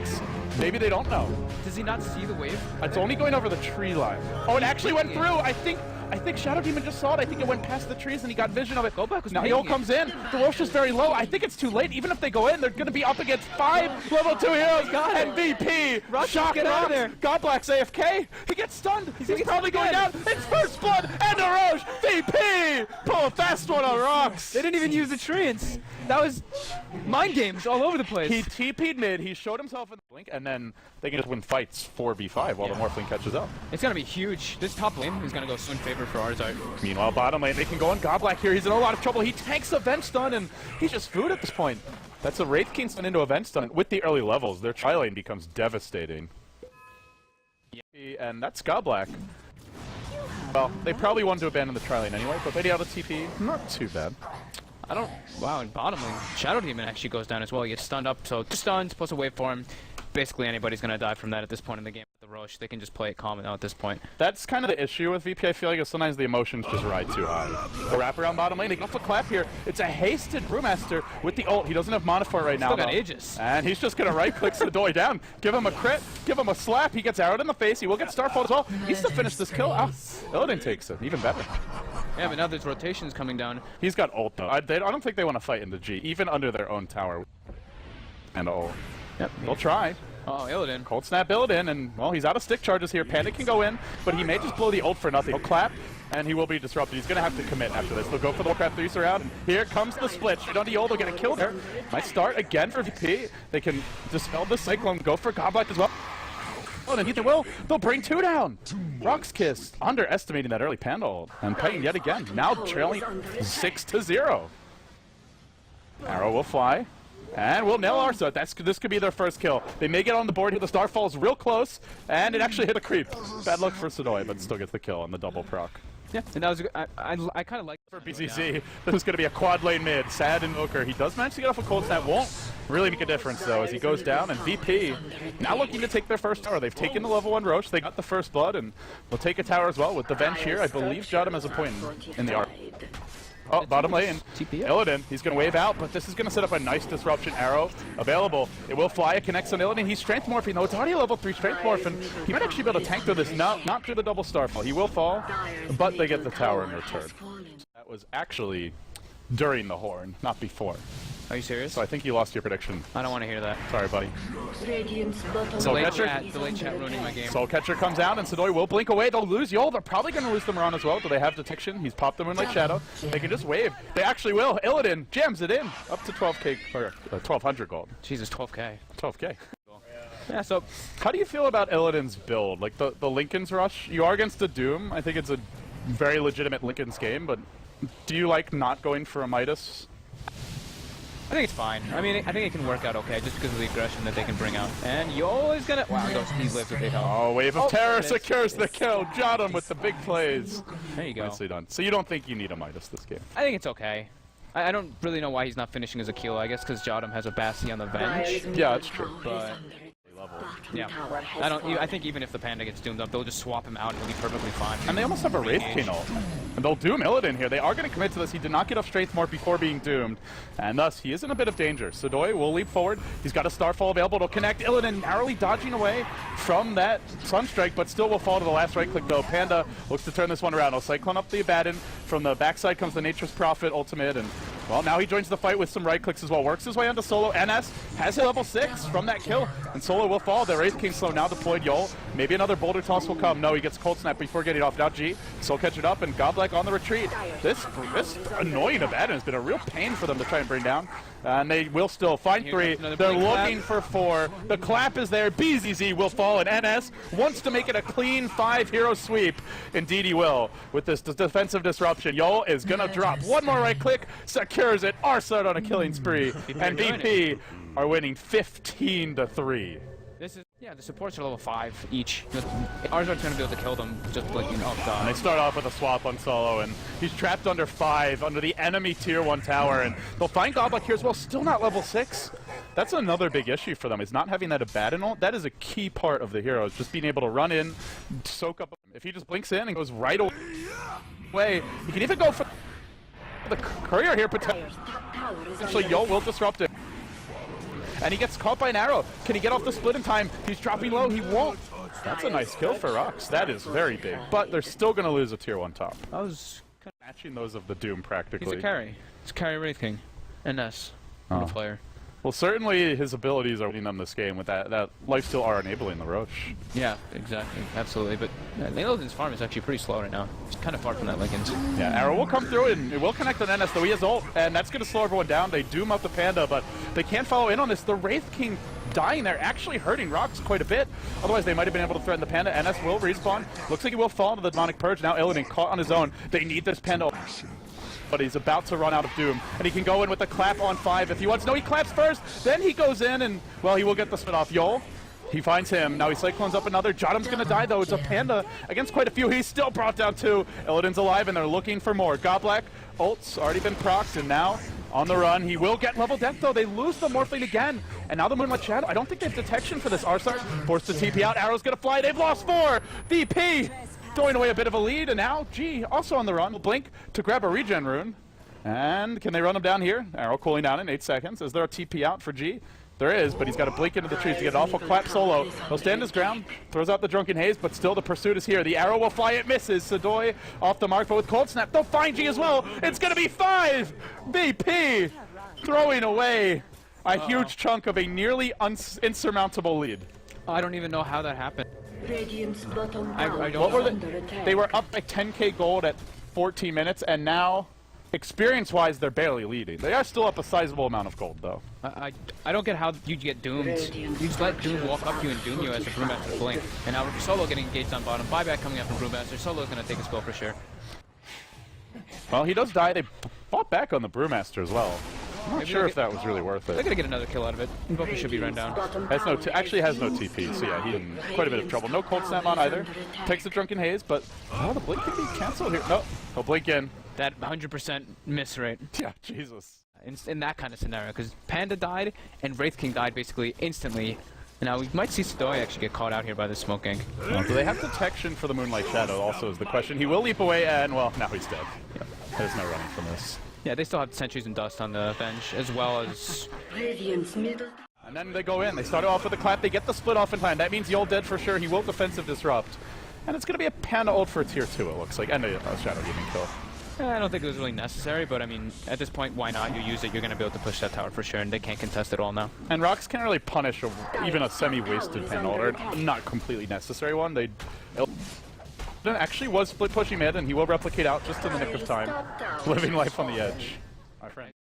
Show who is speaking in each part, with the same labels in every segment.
Speaker 1: Rocks. Maybe they don't know.
Speaker 2: Does he not see the wave?
Speaker 1: It's only going over the tree line. Oh, it actually went through. I think Shadow Demon just saw it. I think it went past the trees and he got vision of it. Now Yol comes in. The Rosh is very low. I think it's too late. Even if they go in, they're going to be up against 5 level 2 heroes. MVP. Shock
Speaker 2: get out of there.
Speaker 1: Godblack's AFK. He gets stunned. He's probably going down. It's first blood and a Rosh. VP. Pull a fast one on Rocks.
Speaker 2: They didn't even use the treants. That was mind games all over the place.
Speaker 1: He TP'd mid. He showed himself in the blink, and then they can just win fights 4v5 while the Morphling catches up.
Speaker 2: It's going to be huge. This top lane is going to go so in favor for Arzart.
Speaker 1: Meanwhile, bottom lane, they can go on Godblack here. He's in a lot of trouble. He tanks a Vent Stun, and he's just food at this point. That's a Wraith King stun into a Vent Stun. With the early levels, their tri-lane becomes devastating. And that's Godblack. Well, they probably wanted to abandon the tri-lane anyway, but Lady out of TP, not too bad.
Speaker 2: Wow, and bottom lane, Shadow Demon actually goes down as well. He gets stunned up, so 2 stuns plus a waveform. Basically anybody's going to die from that at this point in the game. The Rosh, they can just play it calm now at this point.
Speaker 1: That's kind of the issue with VP, I feel like, is sometimes the emotions just ride too high. The wraparound bottom lane, they get off a clap here. It's a hasted Brewmaster with the ult. He doesn't have mana for it right now.
Speaker 2: Still got Aegis.
Speaker 1: And he's just going to right-click Sadoy down. Give him a crit, give him a slap. He gets arrowed in the face. He will get Starfall as well. He needs to finish this kill. Ah, Illidan takes it. Even better.
Speaker 2: Yeah, but now there's rotations coming down.
Speaker 1: He's got ult, though. I don't think they want to fight in the G, even under their own tower. And ult. Yep, they'll try.
Speaker 2: Oh, Illidan.
Speaker 1: Cold Snap Illidan, and, well, he's out of stick charges here. Panic can go in, but he may just blow the ult for nothing. He'll clap, and he will be disrupted. He's going to have to commit after this. They'll go for the Warcraft 3 surround, and here comes the split. Straight on the ult, they'll get a kill there. Might start again for VP. They can dispel the Cyclone, go for Godblack as well. Oh, and they will. They'll bring 2 down. Rock's Kiss, underestimating that early Panda ult. And Titan yet again, now trailing 6-0. Arrow will fly. And we'll nail Arzart. This could be their first kill. They may get on the board here. The star falls real close, and it actually hit a creep. Bad luck for Sadoy, but still gets the kill on the double proc.
Speaker 2: Yeah, and that was I kind of like
Speaker 1: for BCC. This is going to be a quad lane mid. Sad Invoker. He does manage to get off a cold snap. Won't really make a difference though as he goes down. And VP now looking to take their first tower. They've taken the level 1 Roche. They got the first blood, and they'll take a tower as well with the bench here. I believe Jadam has a point in the arc. Oh, bottom lane. Illidan, he's going to wave out, but this is going to set up a nice disruption arrow available. It will fly, it connects on Illidan. He's strength morphing, though. It's already a level 3 strength morph, and he might actually be able to tank through this. No, not through the double starfall. He will fall, but they get the tower in return. That was actually during the horn, not before.
Speaker 2: Are you serious?
Speaker 1: So I think you lost your prediction.
Speaker 2: I don't want to hear that.
Speaker 1: Sorry, buddy.
Speaker 2: The late chat ruining my game.
Speaker 1: Soul Catcher comes out, and Sadoy will blink away. They'll lose Yol. They're probably going to lose the Moran as well. Do they have detection? He's popped the Moonlight Shadow. They can just wave. They actually will. Illidan jams it in. Up to 12k, or 1200 gold.
Speaker 2: Jesus, 12k.
Speaker 1: 12k.
Speaker 2: Yeah, so
Speaker 1: how do you feel about Illidan's build? Like the Linken's Rush? You are against the Doom. I think it's a very legitimate Linken's game, but do you like not going for a Midas?
Speaker 2: I think it's fine. I mean, I think it can work out okay, just because of the aggression that they can bring out. And Yol is gonna... Wow, he lives with 8 health.
Speaker 1: Oh, Wave of Terror secures the kill. Jadam with the big plays.
Speaker 2: There you go.
Speaker 1: Nicely done. So you don't think you need a Midas this game?
Speaker 2: I think it's okay. I don't really know why he's not finishing as a Kilo. I guess because Jadam has a Bassi on the bench.
Speaker 1: Yeah, that's true.
Speaker 2: But... yeah, I think even if the Panda gets doomed up, they'll just swap him out and he'll be perfectly fine.
Speaker 1: And they almost have a Wraith King ult. And they'll doom Illidan here. They are going to commit to this. He did not get off Strength Morph before being doomed. And thus, he is in a bit of danger. Sadoy will leap forward. He's got a Starfall available. It'll connect. Illidan narrowly dodging away from that Sunstrike, but still will fall to the last right click though. Panda looks to turn this one around. He'll Cyclone up the Abaddon. From the backside comes the Nature's Prophet ultimate, and well, now he joins the fight with some right clicks as well. Works his way onto Solo. NS has a level 6 from that kill, and Solo will fall. The Wraith King slow now deployed. Yol. Maybe another Boulder Toss will come. No, he gets Cold Snap before getting off. Now G. Soul Catch it up, and Godblack on the retreat. This annoying Abaddon has been a real pain for them to try and bring down. And they will still find 3. They're looking for 4. The clap is there. BZZ will fall, and NS wants to make it a clean 5-hero sweep. Indeed he will. With this defensive disruption, Yol is going to drop. One more right click. Secures it. Arzart on a killing spree. And VP are winning 15-3.
Speaker 2: This is, yeah, the supports are level 5 each. Arzart's going to be able to kill them just like, oh god.
Speaker 1: And they start off with a swap on Solo, and he's trapped under 5, under the enemy tier 1 tower, and they'll find Godblack here as well, still not level 6. That's another big issue for them, is not having that Abaddon ult. That is a key part of the hero, is just being able to run in, soak up. If he just blinks in and goes right away, he can even go for the courier here, potentially. Yol will disrupt it. and he gets caught by an arrow. Can he get off the split in time? He's dropping low. He won't. That's a nice kill for Rux. That is very big, but they're still going to lose a tier 1 top.
Speaker 2: I was
Speaker 1: kind of matching those of the Doom practically.
Speaker 2: He's a carry. It's carry Wraith King. NS.
Speaker 1: Oh.
Speaker 2: Player.
Speaker 1: Well, certainly his abilities are winning them this game with that lifesteal are enabling the Roche.
Speaker 2: Yeah, exactly. Absolutely. But Illidan's farm is actually pretty slow right now. It's kind of far from that Linken's.
Speaker 1: Yeah, arrow will come through and it will connect on NS, though he has ult, and that's going to slow everyone down. They doom up the Panda, but they can't follow in on this. The Wraith King dying there, actually hurting Rocks quite a bit. Otherwise, they might have been able to threaten the Panda. NS will respawn. Looks like he will fall into the Demonic Purge. Now Illidan caught on his own. They need this Panda. But he's about to run out of Doom, and he can go in with a clap on 5 if he wants. No, he claps first, then he goes in, and, well, he will get the split off. Yol, he finds him. Now he Cyclones up another. Jotum's going to die, though. It's a Panda against quite a few. He's still brought down 2. Illidan's alive, and they're looking for more. Goblak, ult's already been procced, and now on the run. He will get level death, though. They lose the Morphling again, and now the Moonlight Shadow. I don't think they have detection for this. Arsart forced to TP out. Arrow's going to fly. They've lost 4. VP throwing away a bit of a lead, and now G also on the run. Blink to grab a regen rune. And can they run him down here? Arrow cooling down in 8 seconds. Is there a TP out for G? There is, but he's got to blink into the trees to get an awful clap solo. He'll stand his ground, throws out the Drunken Haze, but still the pursuit is here. The arrow will fly, it misses. Sadoy off the mark, but with Cold Snap, they'll find G as well. It's going to be 5! VP throwing away a huge chunk of a nearly insurmountable lead.
Speaker 2: I don't even know how that happened.
Speaker 3: I
Speaker 1: What were they were up by 10k gold at 14 minutes, and now experience-wise, they're barely leading. They are still up a sizable amount of gold, though.
Speaker 2: I don't get how you get doomed. You just let Doom walk up to you and doom you as a Brewmaster blink. And now Solo getting engaged on bottom. Buyback coming up from Brewmaster. Solo's going to take a spill for sure.
Speaker 1: Well, he does die. They fought back on the Brewmaster as well. I'm not
Speaker 2: Maybe
Speaker 1: sure if that was really worth
Speaker 2: They're
Speaker 1: it.
Speaker 2: going to get another kill out of it. Invoker should be run down.
Speaker 1: Has no actually has no TP, so yeah, he's in quite a bit of trouble. No Cold Snap on either. Takes the Drunken Haze, but oh, the blink can be cancelled here. No, he'll blink in.
Speaker 2: That 100% miss rate.
Speaker 1: Yeah, Jesus.
Speaker 2: In that kind of scenario, because Panda died and Wraith King died basically instantly. Now we might see Sadoy actually get caught out here by the Smoke Gang.
Speaker 1: Do they have detection for the Moonlight Shadow also is the question. He will leap away and, well, now he's dead. Yep. There's no running from this.
Speaker 2: Yeah, they still have Sentries and Dust on the bench, as well as...
Speaker 1: And then they go in. They start off with a clap. They get the split off in time. That means Yol dead for sure. He will defensive disrupt. And it's going to be a Panda ult for tier 2, it looks like. And a Shadow Gaming kill.
Speaker 2: I don't think it was really necessary, but I mean, at this point, why not? You use it, you're going to be able to push that tower for sure, and they can't contest it all now.
Speaker 1: And Rocks can't really punish even a semi-wasted Panda ult, or not completely necessary one. They actually was split pushing mid, and he will replicate out just in the nick of time. Living life on the edge. My friend.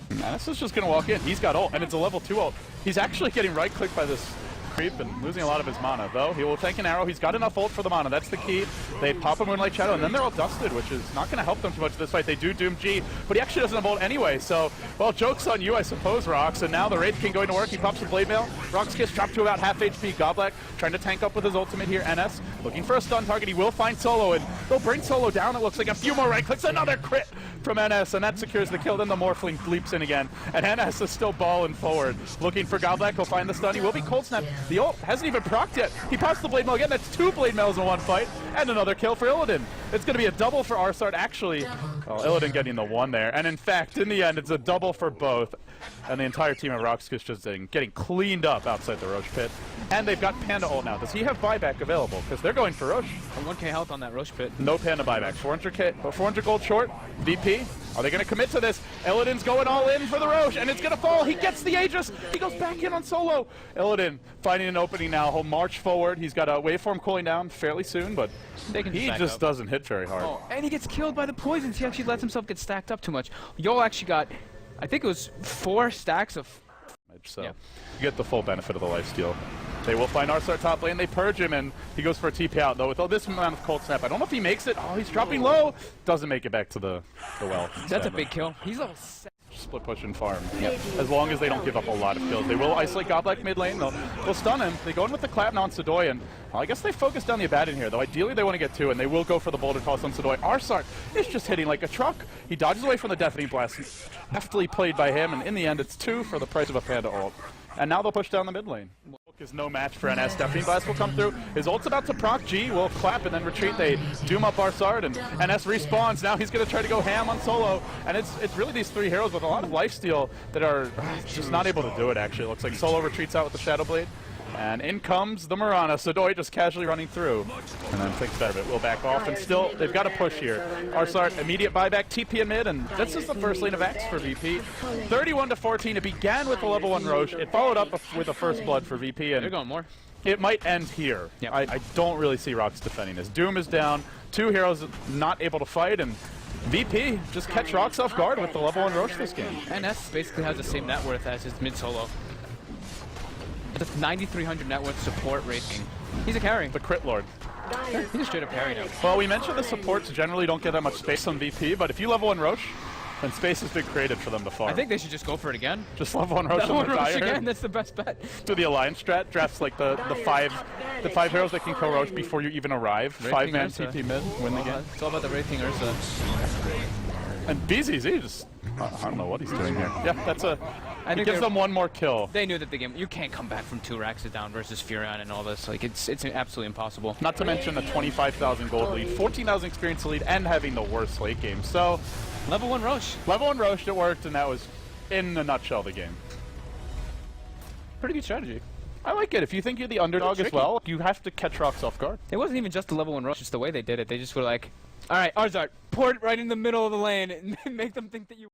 Speaker 1: This is just going to walk in. He's got ult, and it's a level 2 ult. He's actually getting right-clicked by this creep and losing a lot of his mana, though. He will take an arrow. He's got enough ult for the mana. That's the key. They pop a Moonlight Shadow, and then they're all dusted, which is not going to help them too much this fight. They do Doom G, but he actually doesn't have ult anyway, so, well, joke's on you, I suppose, Rox. And now the Wraith King going to work. He pops the Blade Mail. Rox Kiss dropped to about half HP. Goblak trying to tank up with his ultimate here. NS looking for a stun target. He will find Solo, and they'll bring Solo down. It looks like a few more right clicks. Another crit from NS, and that secures the kill. Then the Morphling leaps in again, and NS is still balling forward. Looking for Goblak. He'll find the stun. He will be Cold Snap. The ult hasn't even procced yet. He pops the Blade Mail again. That's 2 Blade Mails in one fight, and another kill for Illidan. It's going to be a double for Arsart, actually. Well, Illidan getting the 1 there, and in fact, in the end, it's a double for both. And the entire team of Roxkiss just getting cleaned up outside the Roche pit. And they've got Panda ult now. Does he have buyback available? Because they're going for Roche.
Speaker 2: 1k health on that Roche pit.
Speaker 1: No Panda buyback. 400 gold short. VP. Are they going to commit to this? Illidan's going all in for the Roche, and it's going to fall. He gets the Aegis. He goes back in on Solo. Illidan finding an opening now. He'll march forward. He's got a waveform cooling down fairly soon, but he just doesn't hit very hard.
Speaker 2: Oh, and he gets killed by the poisons. He actually lets himself get stacked up too much. Yo actually got, I think it was 4 stacks of...
Speaker 1: So you get the full benefit of the lifesteal. They will find Arsart top lane. They purge him, and he goes for a TP out, though. With all this amount of Cold Snap, I don't know if he makes it. Oh, he's dropping low. Doesn't make it back to the well.
Speaker 2: That's a big kill. He's level 7.
Speaker 1: Split push and farm. Yep. As long as they don't give up a lot of kills. They will isolate Goblak mid lane. They'll stun him. They go in with the clap now on Sadoy, and well, I guess they focus down the Abaddon here, though. Ideally, they want to get 2, and they will go for the Boulder Toss on Sadoy. Arsart is just hitting like a truck. He dodges away from the Deafening Blast. Deftly played by him, and in the end, it's 2 for the price of a Panda ult. And now they'll push down the mid lane. Is no match for NS. Deafening Blast will come through. His ult's about to proc. G will clap and then retreat. They doom up Barsard, and NS respawns. Now he's going to try to go ham on solo. And it's really these three heroes with a lot of lifesteal that are just not able to do it, actually. It looks like solo retreats out with the Shadow Blade. And in comes the Mirana. Sodoi just casually running through. And then thinks better of it. Will back off. And still, they've got to push here. Barsard, immediate buyback. TP in mid. And this is the first lane of X for VP. 31-14. It began with the level 1 Roche. It followed up with a first blood for VP. And
Speaker 2: They're going more.
Speaker 1: it might end here.
Speaker 2: Yep.
Speaker 1: I don't really see Rox defending this. Doom is down. 2 heroes not able to fight. And VP just catch Rox off guard with the level 1 Roche this game.
Speaker 2: NS basically has the same net worth as his mid solo. It's a 9,300 net worth support rating. He's a carry.
Speaker 1: The crit lord.
Speaker 2: He's a straight up carry now.
Speaker 1: Well, we mentioned the supports generally don't get that much space on VP, but if you level 1 Roche, then space has been created for them to farm.
Speaker 2: I think they should just go for it again.
Speaker 1: Just level 1 Roche
Speaker 2: Level
Speaker 1: on
Speaker 2: one
Speaker 1: the
Speaker 2: Roche
Speaker 1: dire.
Speaker 2: again, that's the best bet.
Speaker 1: Do the alliance strat, drafts like the five heroes that can kill Roche before you even arrive.
Speaker 2: Wraithing
Speaker 1: 5-man
Speaker 2: Ursa.
Speaker 1: TP mid, win the game.
Speaker 2: It's all about the Wraithing Ursa.
Speaker 1: And BZZ just, I don't know what he's doing here. Yeah, that's a, he gives them one more kill.
Speaker 2: They knew that the game, you can't come back from 2 racks down versus Furion and all this. Like, it's absolutely impossible.
Speaker 1: Not to mention a 25,000 gold lead, 14,000 experience lead, and having the worst late game. So,
Speaker 2: Level 1 Roche.
Speaker 1: level 1 Roche, it worked, and that was, in a nutshell, the game. Pretty good strategy. I like it. If you think you're the underdog as well, you have to catch Rox off guard.
Speaker 2: It wasn't even just the level 1 Roche, it's the way they did it. They just were like, alright, Arzart, pour it right in the middle of the lane and make them think that you...